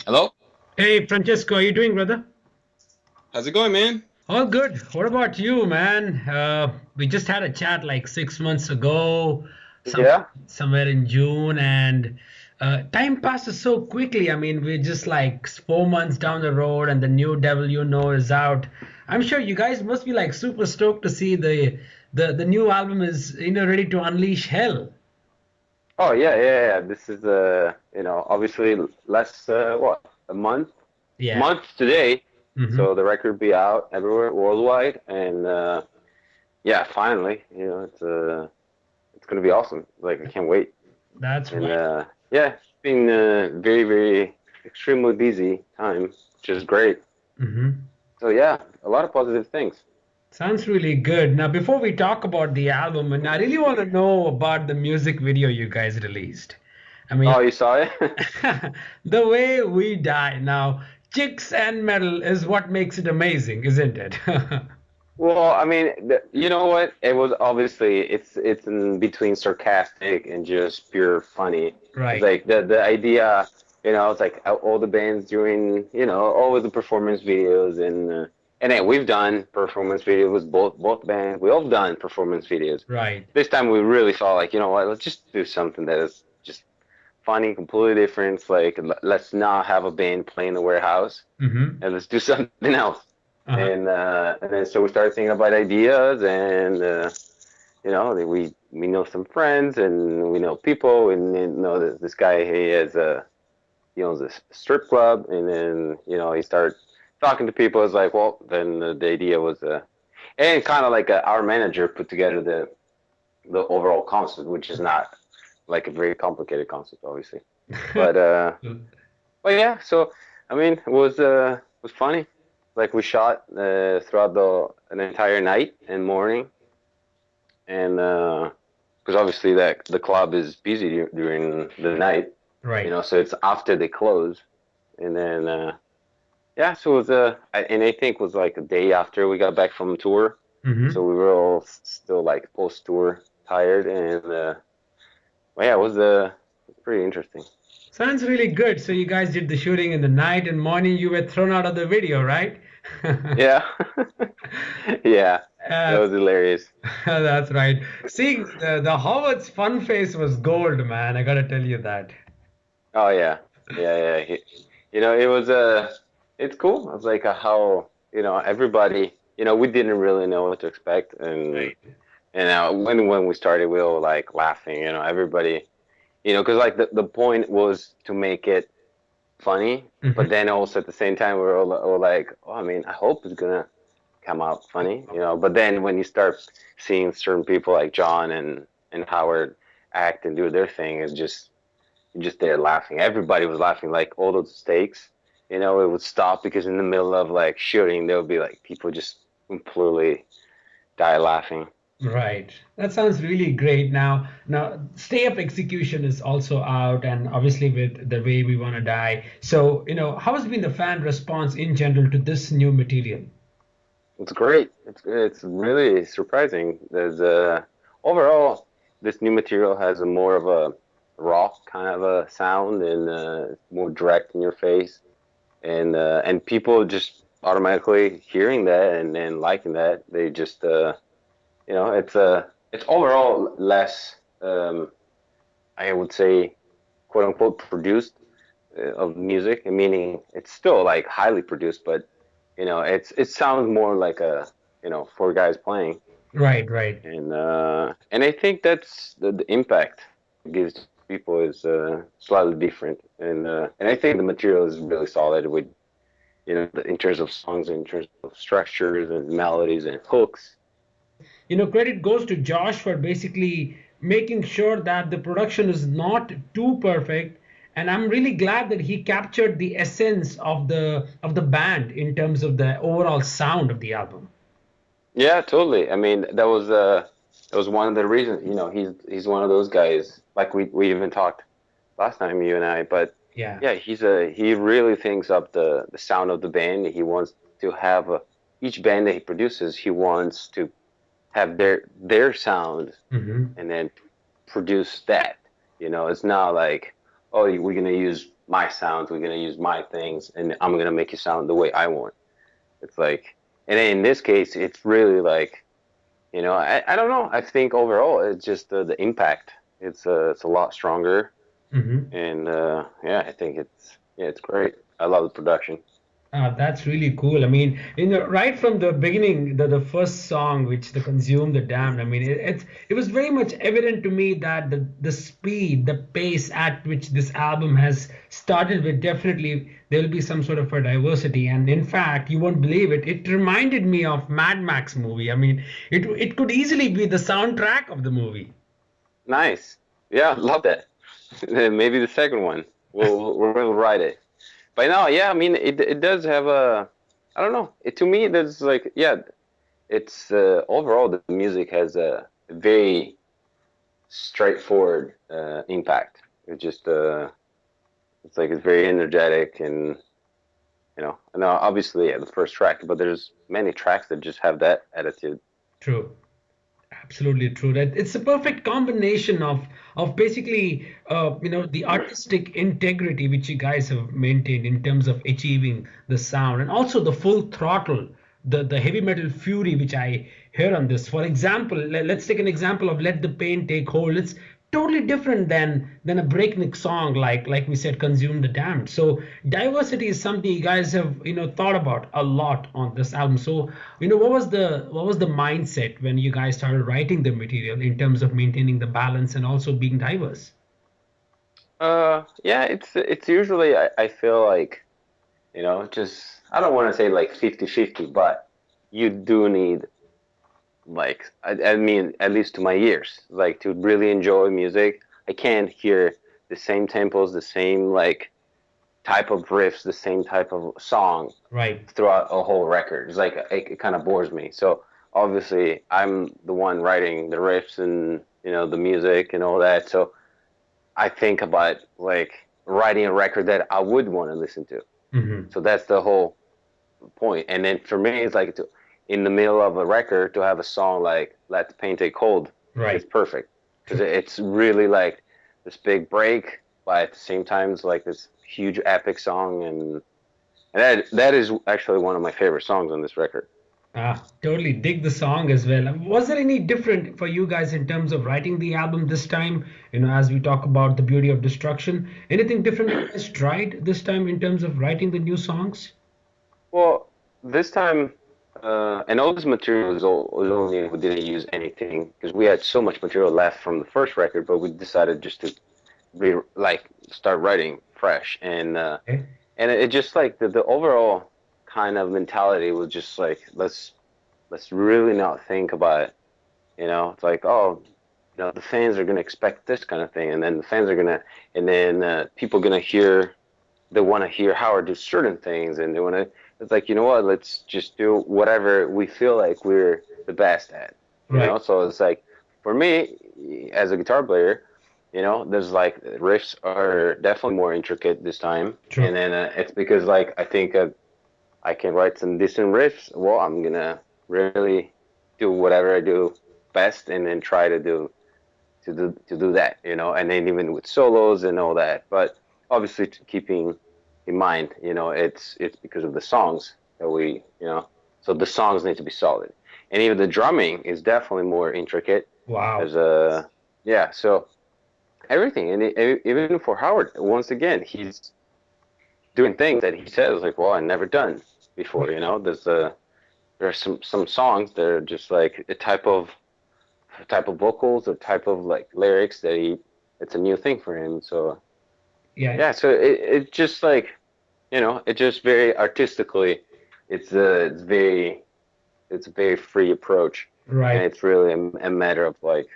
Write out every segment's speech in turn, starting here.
Hello? Hey, Francesco, how you doing, brother? How's it going, man? All good. What about you, man? We just had a chat like 6 months ago, some Yeah. somewhere in June, and time passes so quickly. I mean, we're just like 4 months down the road, and the new Devil You Know is out. I'm sure you guys must be like super stoked to see the new album is ready to unleash hell. Oh yeah. This is obviously less what a Yeah. month today, Hmm. so the record will be out everywhere worldwide, and yeah, finally, it's gonna be awesome. Like I can't wait, That's and right. yeah, it's been very extremely busy time, which is great. Hmm. So yeah, a lot of positive things. Sounds really good. Now, before we talk about the album, and I really want to know about the music video you guys released. I mean, Oh, you saw it? the way we die now, chicks and metal is what makes it amazing, isn't it? Well, I mean, you know what? It was obviously it's in between sarcastic and just pure funny. It's Right. like the idea, it's like all the bands doing, all the performance videos and then we've done performance videos with both bands. We all done performance videos. Right. This time we really thought like, you know what? Let's just do something that is just funny, completely different. It's like let's not have a band playing the warehouse Mm-hmm. and let's do something else. Uh-huh. And then so we started thinking about ideas, and we know some friends, and we know people, and know that this guy he owns a strip club, and then he started talking to people. It's like, well, then the idea was and kind of like our manager put together the overall concept, which is not like a very complicated concept, obviously, but but yeah, so I mean, it was funny. Like we shot throughout the an entire night and morning, and because obviously that the club is busy during the night, Right. so it's after they close, and then yeah, so it was and I think it was like a day after we got back from tour, so Mm-hmm. we were all still like post tour tired, and well, yeah, it was pretty interesting. Sounds really good. So you guys did the shooting in the night and morning you were thrown out of the video, right? Yeah, yeah, that Uh, was hilarious. That's right. Seeing the Howard's fun face was gold, man. I gotta tell you that. Oh yeah. It was it's cool. It's like how everybody. We didn't really know what to expect, and Right. when we started, we were like laughing. Everybody. Because like the point was to make it funny, but Hmm. then also at the same time, we were all like, oh, I mean, I hope it's gonna come out funny. But then when you start seeing certain people like John and Howard act and do their thing, it's just there laughing. Everybody was laughing, like all those stakes. It would stop because in the middle of like shooting, there would be like people just completely die laughing. Right. That sounds really great. Now, Stay Up Execution is also out, and obviously with The Way We Wanna Die. So, how has been the fan response in general to this new material? It's great. It's really surprising. There's overall this new material has a more of a rock kind of a sound and more direct in your face, and people just automatically hearing that and liking that. They just it's overall less I would say quote unquote produced of music, meaning it's still like highly produced, but it sounds more like a four guys playing, Right, right. and I think that's the impact it gives to people is slightly different, and I think the material is really solid with in terms of songs, in terms of structures and melodies and hooks. Credit goes to Josh for basically making sure that the production is not too perfect. And I'm really glad that he captured the essence of the band in terms of the overall sound of the album. Yeah, totally. I mean, that was one of the reasons. He's one of those guys. Like we even talked last time, you and I. But Yeah. yeah, he really thinks up the sound of the band. He wants to have each band that he produces. He wants to have their sound Hmm. and then produce that. It's not like, oh, we're gonna use my sounds. We're gonna use my things, and I'm gonna make you sound the way I want. It's like, and in this case, it's really like, I don't know. I think overall, it's just the impact. It's a lot stronger, Mm-hmm. and yeah, I think it's great. I love the production. That's really cool. I mean, right from the beginning, the first song, which the Consume the Damned, I mean, it was very much evident to me that the speed, the pace at which this album has started with, definitely there will be some sort of a diversity. And in fact, you won't believe it, it reminded me of Mad Max movie. I mean, it could easily be the soundtrack of the movie. Nice. Yeah, love that. Maybe the second one. We're gonna write it. But no, yeah, I mean, it does have a, I don't know. To me, there's like, yeah, it's overall the music has a very straightforward impact. It just it's like it's very energetic, and and obviously, yeah, the first track, but there's many tracks that just have that attitude. True. Absolutely true. That it's a perfect combination of basically the artistic integrity which you guys have maintained in terms of achieving the sound, and also the full throttle, the heavy metal fury which I hear on this. For example, let's take an example of Let the Pain Take Hold. It's totally different than a breakneck song like we said, Consume the Damned. So diversity is something you guys have thought about a lot on this album. So what was the mindset when you guys started writing the material in terms of maintaining the balance and also being diverse? Yeah, it's usually I feel like, just I don't want to say like 50-50, but you do need, like, I mean, at least to my ears, like, to really enjoy music. I can't hear the same tempos, the same like type of riffs, the same type of song Right. throughout a whole record. It's like it kind of bores me. So obviously, I'm the one writing the riffs and the music and all that. So I think about like writing a record that I would want to listen to. Hmm. So that's the whole point. And then for me, it's like in the middle of a record to have a song like "Let the Pain Take Hold" is Right. perfect because it's really like this big break, but at the same time, it's like this huge epic song, and that is actually one of my favorite songs on this record. Totally dig the song as well. Was there any different for you guys in terms of writing the album this time? As we talk about the beauty of destruction, anything different you guys tried this time in terms of writing the new songs? Well, this time, and all this material was only we didn't use anything because we had so much material left from the first record, but we decided just to like start writing fresh, Okay. and it just like the overall kind of mentality was just like let's really not think about it. It's like, oh, the fans are gonna expect this kind of thing, and then the fans are gonna, and then people gonna hear, they want to hear Howard do certain things, and they want to. It's like, what? Let's just do whatever we feel like we're the best at. Right. So it's like, for me, as a guitar player, there's like riffs are definitely more intricate this time, and True. then it's because like I think I can write some decent riffs. Well, I'm gonna really do whatever I do best, and then try to do that, and then even with solos and all that. But obviously, keeping in mind, it's because of the songs that so the songs need to be solid, and even the drumming is definitely more intricate. Wow. There's a Yeah, so everything, and even for Howard, once again, he's doing things that he says like, well, I never done before. There are some songs that are just like a type of vocals or type of like lyrics that it's a new thing for him. So Yeah. yeah, so it just like, it just very artistically, it's a very free approach, and Right. it's really a matter of like,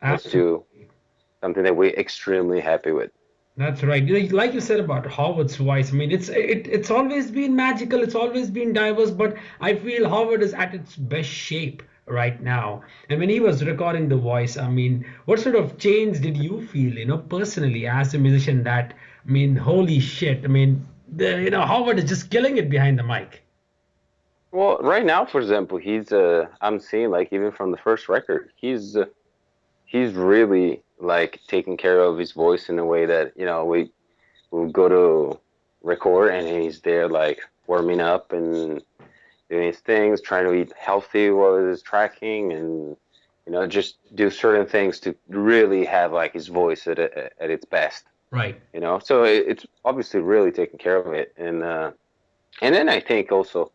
let's do Absolutely. something that we're extremely happy with. That's right. Like you said about Howard's voice, I mean, it's always been magical. It's always been diverse, but I feel Howard is at its best shape right now. And when he was recording the voice, I mean, what sort of change did you feel, personally as a musician? That, I mean, holy shit! I mean, Howard is just killing it behind the mic. Well, right now, for example, I'm seeing like even from the first record, he's really like taking care of his voice in a way that, we'll go to record, and he's there like warming up and doing his things, trying to eat healthy while he's tracking, and just do certain things to really have like his voice at its best. Right. So it's obviously really taking care of it, and then I think also,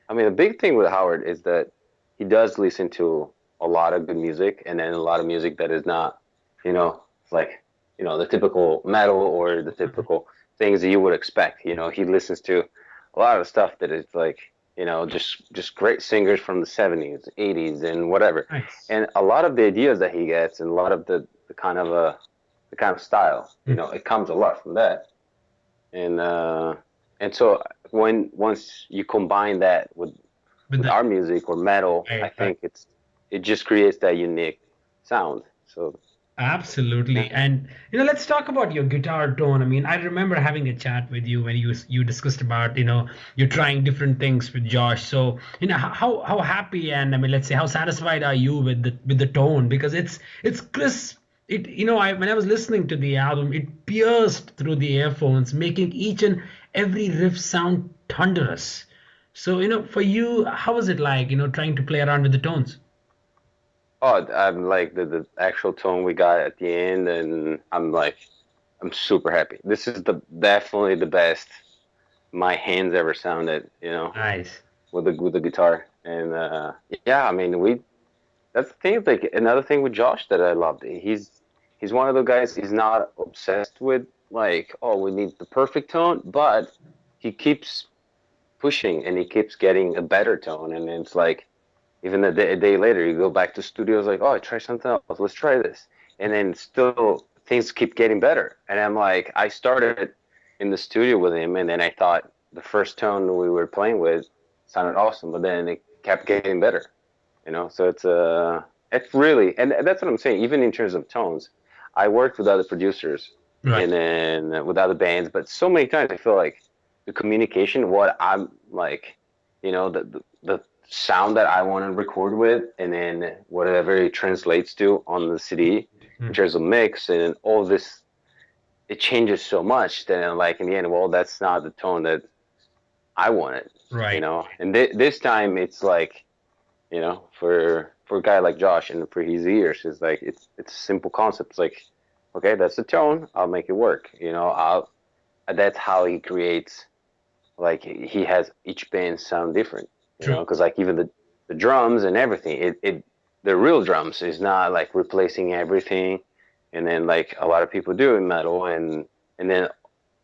I mean, the big thing with Howard is that he does listen to a lot of good music, and then a lot of music that is not, like, the typical metal or the typical things that you would expect. He listens to a lot of stuff that is like, just great singers from the 70s, 80s, and whatever. Nice. And a lot of the ideas that he gets, and a lot of the kind of style, it comes a lot from that. And so once you combine that with our music or metal, I think it just creates that unique sound. So absolutely. And let's talk about your guitar tone. I mean, I remember having a chat with you when you discussed about you're trying different things with Josh. So how happy, and I mean, let's say, how satisfied are you with the tone? Because it's crisp. When I was listening to the album, it pierced through the earphones, making each and every riff sound thunderous. So for you, how was it like trying to play around with the tones? Oh, I'm like the actual tone we got at the end, and I'm super happy. This is definitely the best my hands ever sounded. Nice. With the guitar, and yeah, I mean that's the thing. Like another thing with Josh that I loved, he's one of the guys. He's not obsessed with like, oh, we need the perfect tone, but he keeps pushing and he keeps getting a better tone, and it's like, even a day later, you go back to studios like, oh, try something else. Let's try this. And then still things keep getting better. And I'm like, I started in the studio with him, and then I thought the first tone we were playing with sounded awesome, but then it kept getting better. So it's really, and that's what I'm saying. Even in terms of tones, I worked with other producers Right. and then with other bands, but so many times I feel like the communication, what I'm like, the sound that I want to record with, and then whatever it translates to on the CD in terms of mix and all this, it changes so much that like in the end, well, that's not the tone that I wanted. Right. And this time it's like, for a guy like Josh and for his ears, it's like it's a simple concept. It's like, okay, that's the tone, I'll make it work. That's how he creates. Like he has each band sound different. Because like even the drums and everything, the real drums is not like replacing everything, and then like a lot of people do in metal, and then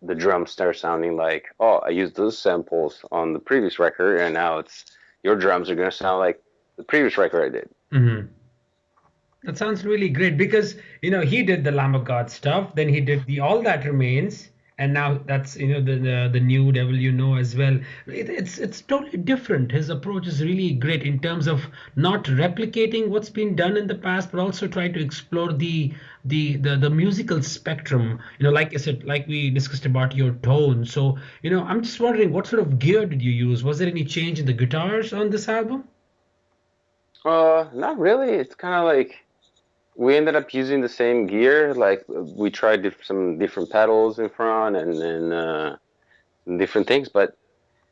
the drums start sounding like, oh, I used those samples on the previous record, and now your drums are gonna sound like the previous record I did. Mm-hmm. That sounds really great because he did the Lamb of God stuff, then he did the All That Remains, and now that's the new Devil You Know as well. It's totally different. His approach is really great in terms of not replicating what's been done in the past, but also try to explore the musical spectrum. Like I said, like we discussed about your tone. So I'm just wondering, what sort of gear did you use? Was there any change in the guitars on this album? Not really. It's kind of like we ended up using the same gear. Like we tried some different pedals in front and then different things. But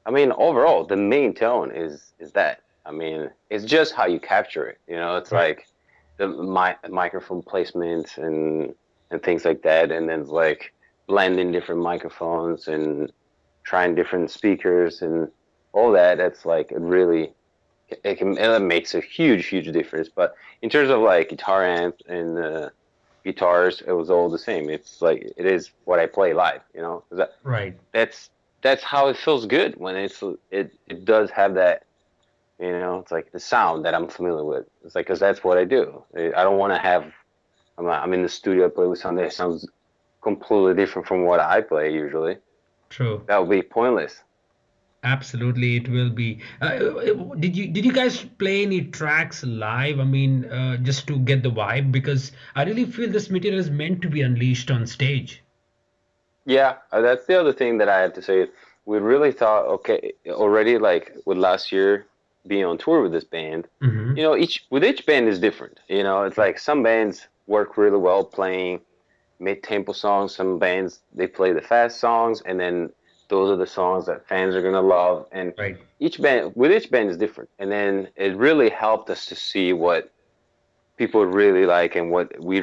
I mean, overall, the main tone is that. I mean, it's just how you capture it. It's like the microphone placement and things like that, and then like blending different microphones and trying different speakers and all that. That's like it makes a huge difference. But in terms of like guitar amps and guitars, it was all the same. It's like it is what I play live, Right. That's how it feels good when it does have that, it's like the sound that I'm familiar with. It's like, because that's what I do. I don't want to have, I'm in the studio, I play with something that sounds completely different from what I play usually. True. That would be pointless. Absolutely, it will be. Did you guys play any tracks live? I mean, just to get the vibe, because I really feel this material is meant to be unleashed on stage. Yeah, that's the other thing that I have to say. We really thought, okay, already like with last year being on tour with this band, Mm-hmm. each band is different. It's like some bands work really well playing mid-tempo songs. Some bands, they play the fast songs, and then those are the songs that fans are gonna love. And Right. each band is different. And then it really helped us to see what people really like and what we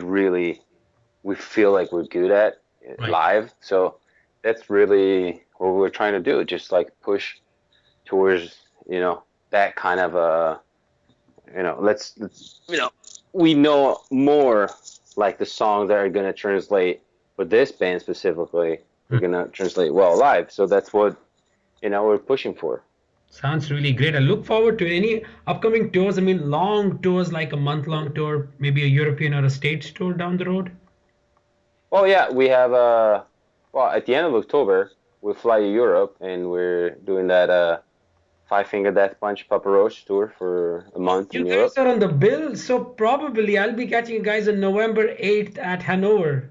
feel like we're good at Right. live. So that's really what we're trying to do. Just like push towards, that kind of let's we know more like the songs that are going to translate for this band specifically are going to translate well live. So that's what we're pushing for. Sounds really great. I look forward to any upcoming tours. I mean, long tours, like a month-long tour, maybe a European or a States tour down the road. Well, yeah, we have at the end of October we'll fly to Europe, and we're doing that Five Finger Death Punch Papa Roach tour for a month You in guys Europe. are on the bill, so probably I'll be catching you guys on November 8th at Hanover.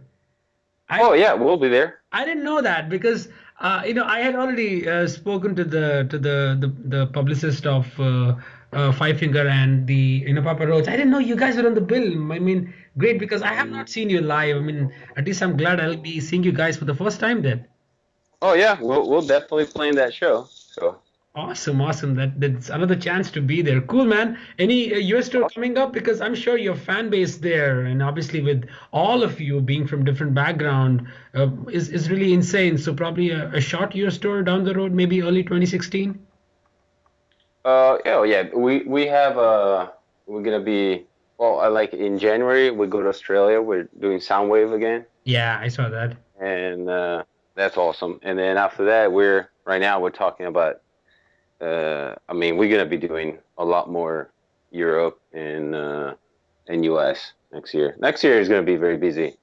Oh yeah, we'll be there. I didn't know that because I had already spoken to the publicist of Five Finger and the Papa Roach. I didn't know you guys were on the bill. I mean, great, because I have not seen you live. I mean, at least I'm glad I'll be seeing you guys for the first time then. Oh yeah, we'll definitely play in that show. So Awesome. That's another chance to be there. Cool, man. Any US tour coming up? Because I'm sure your fan base there, and obviously with all of you being from different background, is really insane. So probably a short US tour down the road, maybe early 2016. yeah, we have we're gonna be like in January we go to Australia. We're doing Soundwave again. Yeah, I saw that. And that's awesome. And then after that, we're talking about. We're gonna be doing a lot more Europe and US next year. Next year is gonna be very busy.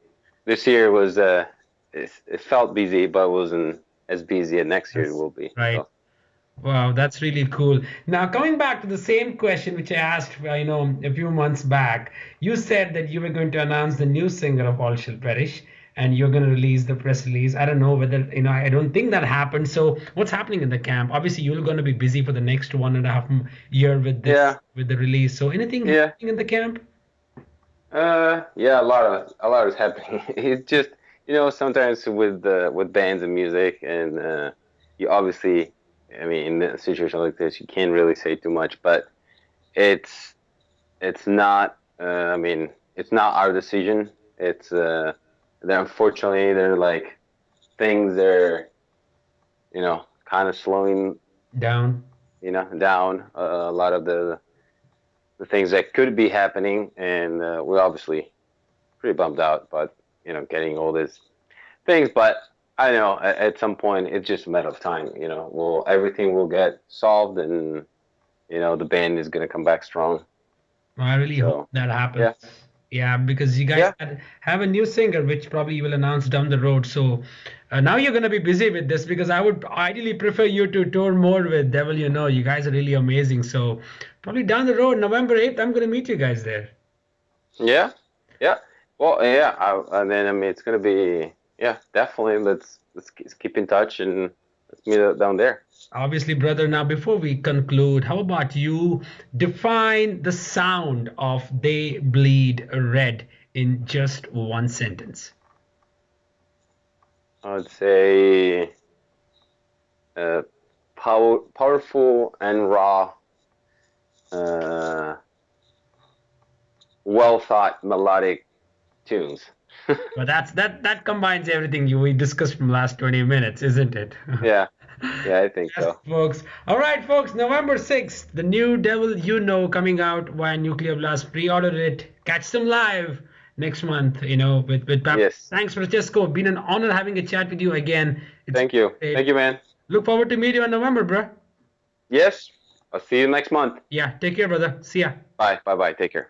This year was it felt busy, but it wasn't as busy as next year will be. Right. So. Wow, that's really cool. Now, coming back to the same question which I asked, a few months back, you said that you were going to announce the new singer of All Shall Perish, and you're going to release the press release. I don't know whether, I don't think that happened. So what's happening in the camp? Obviously, you're going to be busy for the next 1.5 year with this, with the release. So anything happening in the camp? Yeah, a lot is happening. It's just, sometimes with bands and music, and you obviously, in a situation like this, you can't really say too much, but it's not, it's not our decision. It's, unfortunately, they're like things that are, kind of slowing down, down a lot of the things that could be happening. And we're obviously pretty bummed out about, getting all these things, but I know at some point it's just a matter of time. Everything will get solved, and the band is gonna come back strong. I really hope that happens. Yeah, because you guys have a new singer, which probably you will announce down the road. So now you're gonna be busy with this, because I would ideally prefer you to tour more with Devil You Know. You guys are really amazing. So probably down the road, November 8th, I'm gonna meet you guys there. Yeah. Well, and then it's gonna be. Yeah, definitely. Let's keep in touch, and let's meet up down there. Obviously, brother. Now, before we conclude, how about you define the sound of They Bleed Red in just one sentence? I would say powerful and raw, well thought melodic tunes. But that combines everything we discussed from last 20 minutes, isn't it? Yeah, I think so. Folks. All right, folks, November 6th, the new Devil You Know coming out via Nuclear Blast. Pre-order it. Catch them live next month, with Pap. Yes. Thanks, Francesco. Been an honor having a chat with you again. Thank you. Great. Thank you, man. Look forward to meet you in November, bro. Yes. I'll see you next month. Yeah, take care, brother. See ya. Bye. Take care.